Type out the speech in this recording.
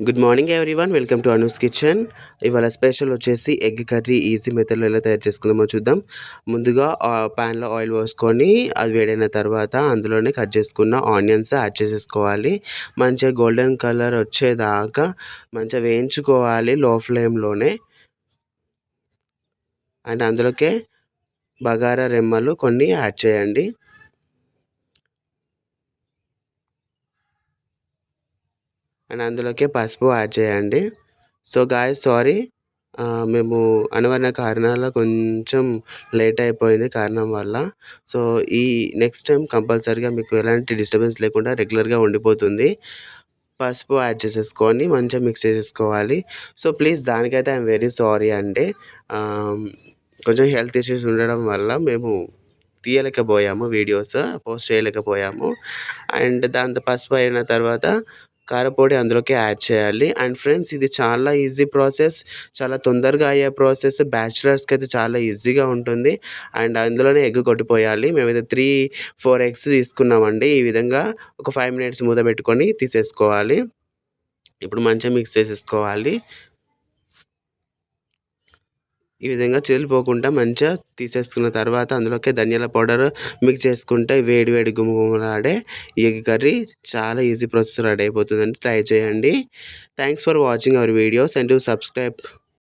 Good morning everyone, welcome to Anu's kitchen. ఇవాళ special వచ్చేసి egg curry easy మెథడ్లో ఎలా తయారు చేసుకుందామో చూద్దాం. ముందుగా ప్యాన్లో ఆయిల్ పోసుకొని అది వేడైన తర్వాత అందులోనే కట్ చేసుకున్న ఆనియన్స్ యాడ్ చేసేసుకోవాలి. మంచిగా గోల్డెన్ కలర్ వచ్చేదాకా మంచిగా వేయించుకోవాలి లో ఫ్లేమ్లోనే. అండ్ అందులోకే బగారా రెమ్మలు కొన్ని యాడ్ చేయండి. అండ్ అందులోకే పసుపు యాడ్ చేయండి. సో గాయ్స్, సారీ, మేము అనువైన కారణాల కొంచెం లేట్ అయిపోయింది కారణం వల్ల. సో ఈ నెక్స్ట్ టైం కంపల్సరీగా మీకు ఎలాంటి డిస్టర్బెన్స్ లేకుండా రెగ్యులర్గా ఉండిపోతుంది. పసుపు యాడ్ చేసేసుకొని మంచిగా మిక్స్ చేసేసుకోవాలి. సో ప్లీజ్ దానికైతే ఐఎమ్ వెరీ సారీ అండి. కొంచెం హెల్త్ ఇష్యూస్ ఉండడం వల్ల మేము తీయలేకపోయాము, వీడియోస్ పోస్ట్ చేయలేకపోయాము. అండ్ దాంతో పసుపు అయిన తర్వాత కారపొడి అందులోకి యాడ్ చేయాలి. అండ్ ఫ్రెండ్స్, ఇది చాలా ఈజీ ప్రాసెస్, చాలా తొందరగా అయ్యే ప్రాసెస్. బ్యాచిలర్స్కి అయితే చాలా ఈజీగా ఉంటుంది. అండ్ అందులోనే ఎగ్ కొట్టిపోయాలి. మేమైతే 3-4 ఎగ్స్ తీసుకున్నామండి. ఈ విధంగా ఒక 5 మినిట్స్ మూత పెట్టుకొని తీసేసుకోవాలి. ఇప్పుడు మంచిగా మిక్స్ చేసేసుకోవాలి. ఈ విధంగా చెదిరిపోకుండా మంచిగా తీసేసుకున్న తర్వాత అందులోకి ధనియాల పౌడర్ మిక్స్ చేసుకుంటే వేడి వేడి గుమగుమలాడే ఎగ్ కర్రీ చాలా ఈజీ ప్రాసెస్ రెడీ అయిపోతుందండి. ట్రై చేయండి. Thanks for watching our videos and to subscribe.